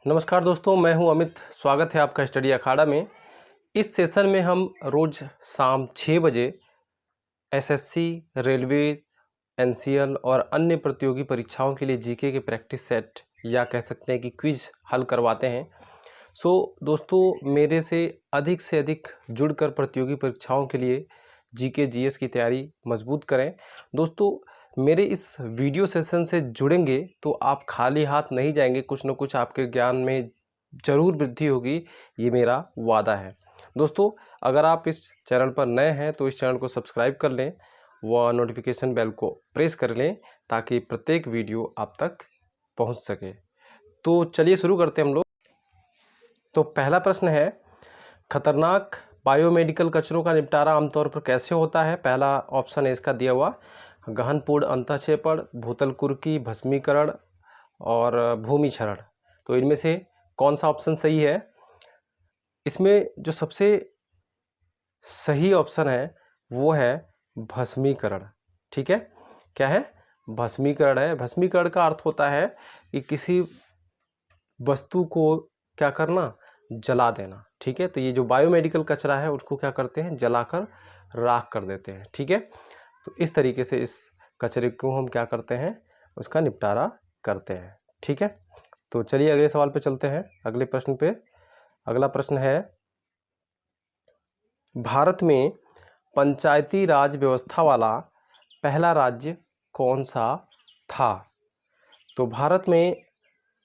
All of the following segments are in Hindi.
नमस्कार दोस्तों, मैं हूं अमित। स्वागत है आपका स्टडी अखाड़ा में। इस सेशन में हम रोज़ शाम 6 बजे एसएससी, रेलवे, एनसीएल और अन्य प्रतियोगी परीक्षाओं के लिए जीके के प्रैक्टिस सेट या कह सकते हैं कि क्विज हल करवाते हैं। दोस्तों, मेरे से अधिक जुड़कर प्रतियोगी परीक्षाओं के लिए जीके जीएस की तैयारी मजबूत करें। दोस्तों, मेरे इस वीडियो सेशन से जुड़ेंगे तो आप खाली हाथ नहीं जाएंगे, कुछ न कुछ आपके ज्ञान में ज़रूर वृद्धि होगी, ये मेरा वादा है। दोस्तों, अगर आप इस चैनल पर नए हैं तो इस चैनल को सब्सक्राइब कर लें व नोटिफिकेशन बेल को प्रेस कर लें ताकि प्रत्येक वीडियो आप तक पहुंच सके। तो चलिए शुरू करते हैं हम लोग। तो पहला प्रश्न है, खतरनाक बायोमेडिकल कचरों का निपटारा आमतौर पर कैसे होता है? पहला ऑप्शन है इसका दिया हुआ, गहनपूर्ण अंतःक्षेपण, भूतल कुर्की, भस्मीकरण और भूमि क्षरण। तो इनमें से कौन सा ऑप्शन सही है? इसमें जो सबसे सही ऑप्शन है वो है भस्मीकरण। ठीक है, क्या है? भस्मीकरण है। भस्मीकरण का अर्थ होता है कि किसी वस्तु को क्या करना, जला देना। ठीक है, तो ये जो बायोमेडिकल कचरा है उसको क्या करते हैं, जलाकर राख कर देते हैं। ठीक है, तो इस तरीके से इस कचरे को हम क्या करते हैं, उसका निपटारा करते हैं। ठीक है, तो चलिए अगले सवाल पे चलते हैं, अगले प्रश्न पे। अगला प्रश्न है, भारत में पंचायती राज व्यवस्था वाला पहला राज्य कौन सा था? तो भारत में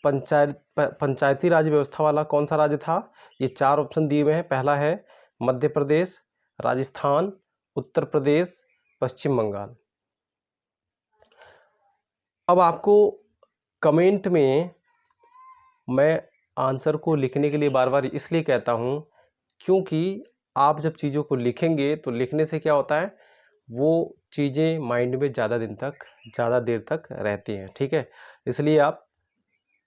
पंचायती राज व्यवस्था वाला कौन सा राज्य था? ये 4 ऑप्शन दिए हुए हैं। पहला है मध्य प्रदेश, राजस्थान, उत्तर प्रदेश, पश्चिम बंगाल। अब आपको कमेंट में मैं आंसर को लिखने के लिए बार बार इसलिए कहता हूँ क्योंकि आप जब चीज़ों को लिखेंगे तो लिखने से क्या होता है, वो चीज़ें माइंड में ज़्यादा देर तक रहती हैं। ठीक है, इसलिए आप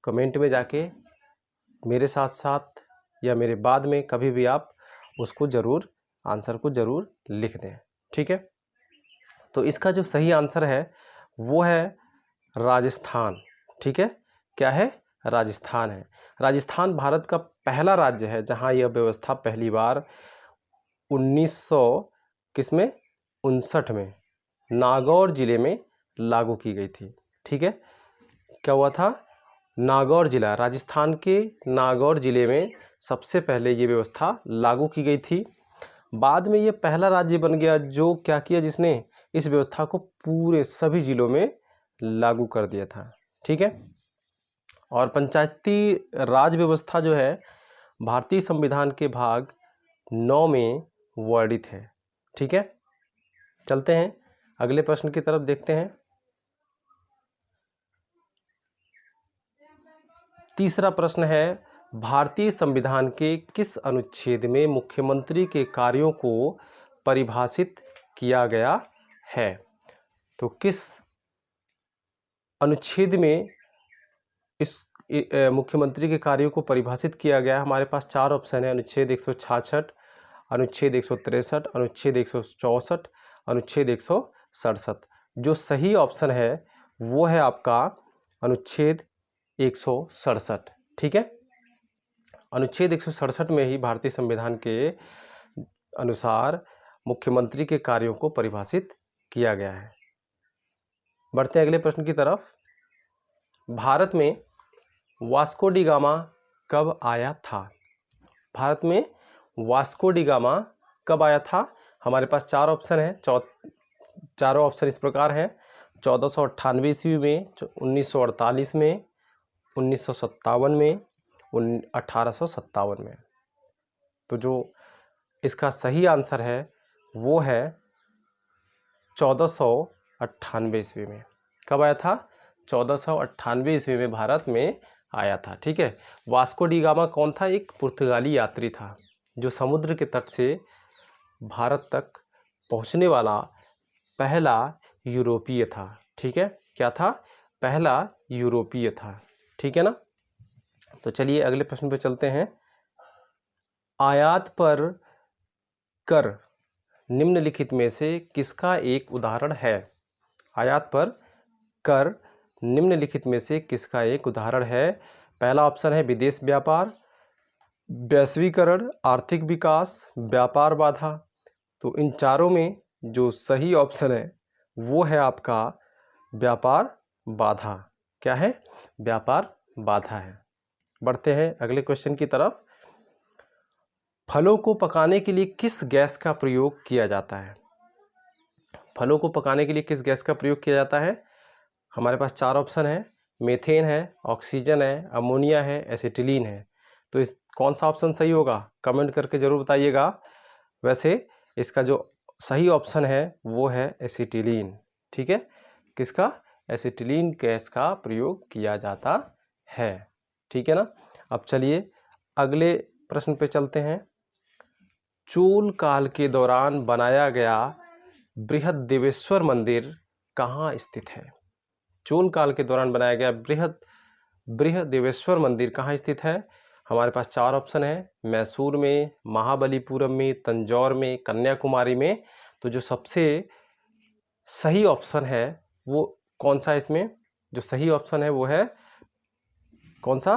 कमेंट में जाके मेरे साथ साथ या मेरे बाद में कभी भी आप उसको ज़रूर, आंसर को ज़रूर लिख दें। ठीक है, तो इसका जो सही आंसर है वो है राजस्थान। ठीक है, क्या है? राजस्थान है। राजस्थान भारत का पहला राज्य है जहां यह व्यवस्था पहली बार 1900 किसमें 59 में नागौर जिले में लागू की गई थी। ठीक है, क्या हुआ था? नागौर जिला, राजस्थान के नागौर जिले में सबसे पहले ये व्यवस्था लागू की गई थी। बाद में ये पहला राज्य बन गया जो क्या किया, जिसने इस व्यवस्था को पूरे सभी जिलों में लागू कर दिया था। ठीक है, और पंचायती राज व्यवस्था जो है भारतीय संविधान के भाग 9 में वर्णित है। ठीक है, चलते हैं अगले प्रश्न की तरफ, देखते हैं। तीसरा प्रश्न है, भारतीय संविधान के किस अनुच्छेद में मुख्यमंत्री के कार्यों को परिभाषित किया गया है? तो किस अनुच्छेद में इस मुख्यमंत्री के कार्यों को परिभाषित किया गया है? हमारे पास 4 ऑप्शन है, अनुच्छेद 166, अनुच्छेद 163, अनुच्छेद 164, अनुच्छेद 167। जो सही ऑप्शन है वो है आपका अनुच्छेद 167। ठीक है, अनुच्छेद 167 में ही भारतीय संविधान के अनुसार मुख्यमंत्री के कार्यों को परिभाषित किया गया है। बढ़ते हैं अगले प्रश्न की तरफ। भारत में वास्को डी गामा कब आया था? भारत में वास्को डी गामा कब आया था? हमारे पास 4 ऑप्शन है। चारों ऑप्शन इस प्रकार हैं: 1498 ईस्वी में, 1948 में, 1957 में, 1857 में। तो जो इसका सही आंसर है वो है 1498 ईस्वी में। कब आया था? 1498 ईस्वी में भारत में आया था। ठीक है, वास्को डी गामा कौन था? एक पुर्तगाली यात्री था जो समुद्र के तट से भारत तक पहुंचने वाला पहला यूरोपीय था। ठीक है, क्या था? पहला यूरोपीय था। ठीक है ना, तो चलिए अगले प्रश्न पे चलते हैं। आयात पर कर निम्नलिखित में से किसका एक उदाहरण है? आयात पर कर निम्नलिखित में से किसका एक उदाहरण है? पहला ऑप्शन है विदेश व्यापार, वैश्वीकरण, आर्थिक विकास, व्यापार बाधा। तो इन चारों में जो सही ऑप्शन है वो है आपका व्यापार बाधा। क्या है? व्यापार बाधा है। बढ़ते हैं अगले क्वेश्चन की तरफ। फलों को पकाने के लिए किस गैस का प्रयोग किया जाता है? फलों को पकाने के लिए किस गैस का प्रयोग किया जाता है? हमारे पास चार ऑप्शन है, मीथेन है, ऑक्सीजन है, अमोनिया है, एसिटिलीन है। तो इस कौन सा ऑप्शन सही होगा? कमेंट करके ज़रूर बताइएगा। वैसे इसका जो सही ऑप्शन है वो है एसिटिलीन। ठीक है, किसका? एसिटिलीन गैस का प्रयोग किया जाता है। ठीक है ना। अब चलिए अगले प्रश्न पे चलते हैं। चोल काल के दौरान बनाया गया बृहदेवेश्वर मंदिर कहाँ स्थित है? चोल काल के दौरान बनाया गया बृहदेवेश्वर मंदिर कहाँ स्थित है? हमारे पास चार ऑप्शन है, मैसूर में, महाबलीपुरम में, तंजौर में, कन्याकुमारी में। तो जो सबसे सही ऑप्शन है वो कौन सा है? इसमें जो सही ऑप्शन है वो है कौन सा?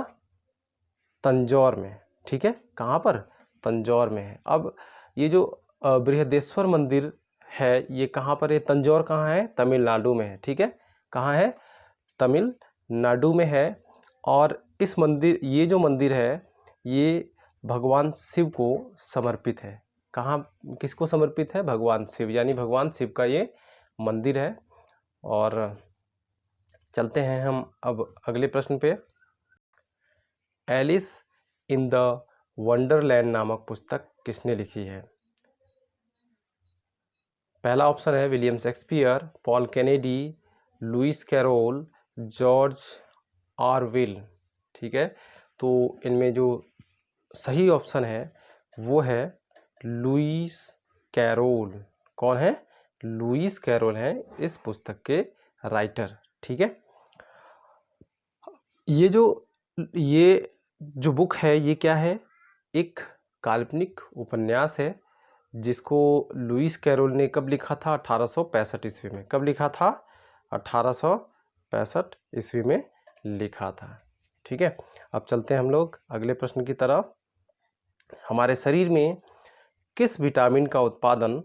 तंजौर में। ठीक है, कहाँ पर? तंजौर में है। अब ये जो बृहदेश्वर मंदिर है ये कहाँ पर है? तंजौर कहाँ है? तमिलनाडु में है। ठीक है, कहाँ है? तमिलनाडु में है। और इस मंदिर, ये जो मंदिर है ये भगवान शिव को समर्पित है। कहाँ, किसको समर्पित है? भगवान शिव, यानी भगवान शिव का ये मंदिर है। और चलते हैं हम अब अगले प्रश्न पे। एलिस इन द वंडरलैंड नामक पुस्तक किसने लिखी है? पहला ऑप्शन है William Shakespeare, Paul Kennedy, Lewis Carroll, George Orwell. ठीक है, तो इनमें जो सही ऑप्शन है वो है लुइस कैरोल। कौन है? लुइस कैरोल है इस पुस्तक के राइटर। ठीक है, ये जो बुक है ये क्या है? एक काल्पनिक उपन्यास है जिसको लुइस कैरोल ने कब लिखा था? 1865 ईस्वी में। कब लिखा था? 1865 ईस्वी में लिखा था। ठीक है, अब चलते हैं हम लोग अगले प्रश्न की तरफ। हमारे शरीर में किस विटामिन का उत्पादन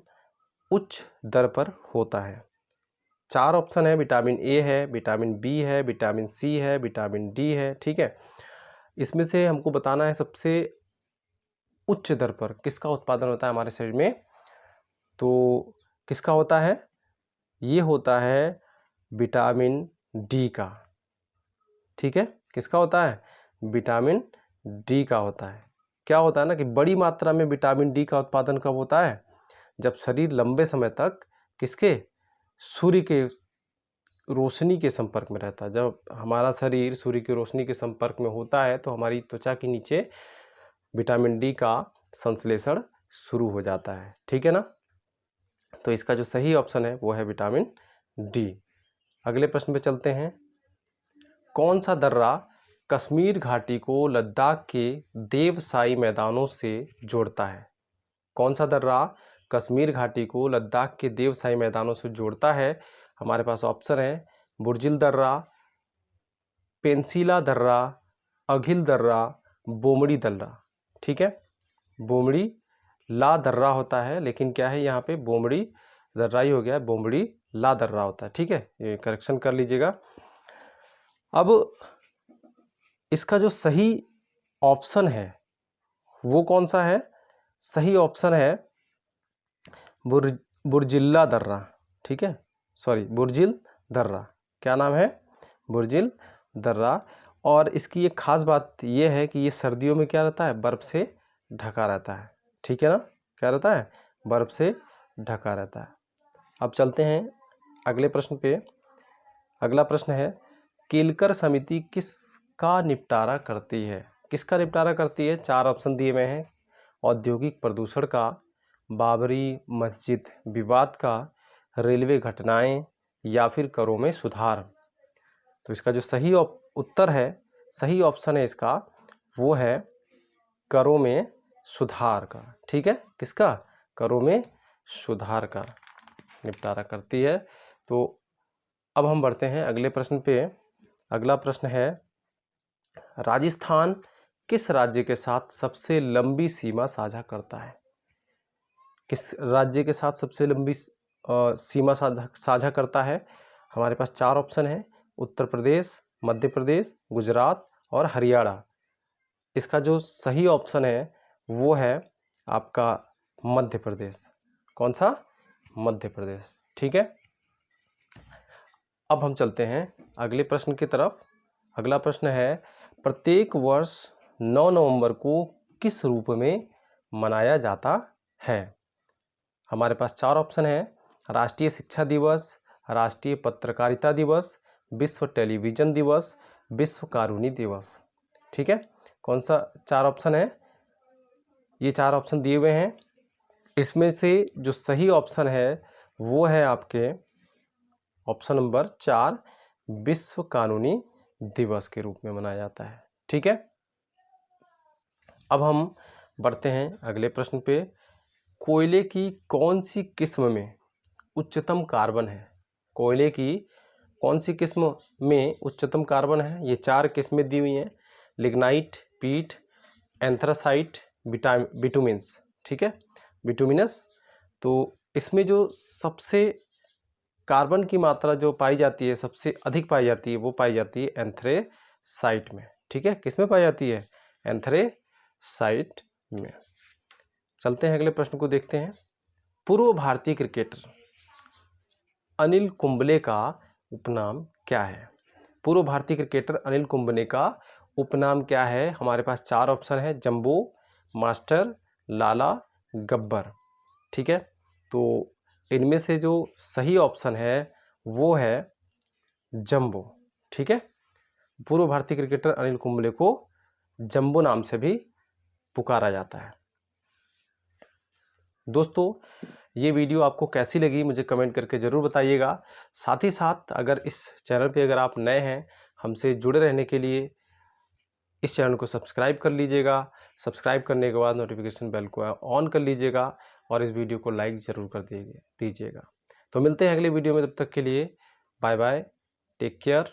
उच्च दर पर होता है? चार ऑप्शन है, विटामिन ए है, विटामिन बी है, विटामिन सी है, विटामिन डी है। ठीक है, इसमें से हमको बताना है सबसे उच्च दर पर किसका उत्पादन होता है हमारे शरीर में। तो किसका होता है? ये होता है विटामिन डी का। ठीक है, किसका होता है? विटामिन डी का होता है। क्या होता है ना कि बड़ी मात्रा में विटामिन डी का उत्पादन कब होता है? जब शरीर लंबे समय तक किसके? सूर्य के रोशनी के संपर्क में रहता है। जब हमारा शरीर सूर्य की रोशनी के संपर्क में होता है तो हमारी त्वचा के नीचे विटामिन डी का संश्लेषण शुरू हो जाता है। ठीक है ना, तो इसका जो सही ऑप्शन है वो है विटामिन डी। अगले प्रश्न पे चलते हैं। कौन सा दर्रा कश्मीर घाटी को लद्दाख के देवसाई मैदानों से जोड़ता है? कौन सा दर्रा कश्मीर घाटी को लद्दाख के देवसाई मैदानों से जोड़ता है? हमारे पास ऑप्शन है बुर्जिल दर्रा, पेंसिला दर्रा, अघिल दर्रा, बोमड़ी दर्रा। ठीक है, बोमड़ी ला दर्रा होता है, लेकिन क्या है यहाँ पे बोमड़ी दर्रा ही हो गया, बोमड़ी ला दर्रा होता है। ठीक है, ये करेक्शन कर लीजिएगा। अब इसका जो सही ऑप्शन है वो कौन सा है? सही ऑप्शन है बुर्जिल्ला दर्रा। ठीक है, सॉरी, बुर्जिल दर्रा। क्या नाम है? बुर्जिल दर्रा। और इसकी एक खास बात यह है कि ये सर्दियों में क्या रहता है? बर्फ़ से ढका रहता है। ठीक है ना, क्या रहता है? बर्फ़ से ढका रहता है। अब चलते हैं अगले प्रश्न पे। अगला प्रश्न है केलकर समिति किसका निपटारा करती है? किसका निपटारा करती है? चार ऑप्शन दिए हुए हैं। औद्योगिक प्रदूषण का, बाबरी मस्जिद विवाद का, रेलवे घटनाएं, या फिर करों में सुधार। तो इसका जो सही उत्तर है, सही ऑप्शन है इसका वो है करों में सुधार का। ठीक है, किसका? करों में सुधार का निपटारा करती है। तो अब हम बढ़ते हैं अगले प्रश्न पे। अगला प्रश्न है राजस्थान किस राज्य के साथ सबसे लंबी सीमा साझा करता है? किस राज्य के साथ सबसे लंबी सीमा साझा करता है? हमारे पास 4 ऑप्शन हैं, उत्तर प्रदेश, मध्य प्रदेश, गुजरात और हरियाणा। इसका जो सही ऑप्शन है वो है आपका मध्य प्रदेश। कौन सा? मध्य प्रदेश। ठीक है, अब हम चलते हैं अगले प्रश्न की तरफ। अगला प्रश्न है, प्रत्येक वर्ष 9 नवंबर को किस रूप में मनाया जाता है? हमारे पास 4 ऑप्शन हैं, राष्ट्रीय शिक्षा दिवस, राष्ट्रीय पत्रकारिता दिवस, विश्व टेलीविज़न दिवस, विश्व कानूनी दिवस। ठीक है, कौन सा 4 ऑप्शन है? ये 4 ऑप्शन दिए हुए हैं। इसमें से जो सही ऑप्शन है वो है आपके ऑप्शन नंबर 4, विश्व कानूनी दिवस के रूप में मनाया जाता है। ठीक है, अब हम बढ़ते हैं अगले प्रश्न पे। कोयले की कौन सी किस्म में उच्चतम कार्बन है? कोयले की कौन सी किस्म में उच्चतम कार्बन है? ये 4 किस्में दी हुई हैं, लिग्नाइट, पीट, एंथ्रासाइट, बिटुमिन्स। ठीक है, बिटुमिनस। तो इसमें जो सबसे कार्बन की मात्रा जो पाई जाती है, सबसे अधिक पाई जाती है, वो पाई जाती है एंथ्रेसाइट में। ठीक है, किस में पाई जाती है? एंथ्रेसाइट में। चलते हैं अगले प्रश्न को देखते हैं। पूर्व भारतीय क्रिकेटर अनिल कुंबले का उपनाम क्या है? पूर्व भारतीय क्रिकेटर अनिल कुंबले का उपनाम क्या है? हमारे पास 4 ऑप्शन है, जंबो, मास्टर, लाला, गब्बर। ठीक है, तो इनमें से जो सही ऑप्शन है वो है जंबो। ठीक है, पूर्व भारतीय क्रिकेटर अनिल कुंबले को जंबो नाम से भी पुकारा जाता है। दोस्तों, ये वीडियो आपको कैसी लगी मुझे कमेंट करके ज़रूर बताइएगा। साथ ही साथ अगर इस चैनल पे अगर आप नए हैं, हमसे जुड़े रहने के लिए इस चैनल को सब्सक्राइब कर लीजिएगा। सब्सक्राइब करने के बाद नोटिफिकेशन बेल को ऑन कर लीजिएगा और इस वीडियो को लाइक ज़रूर कर दीजिएगा। तो मिलते हैं अगले वीडियो में, तब तक के लिए बाय बाय, टेक केयर।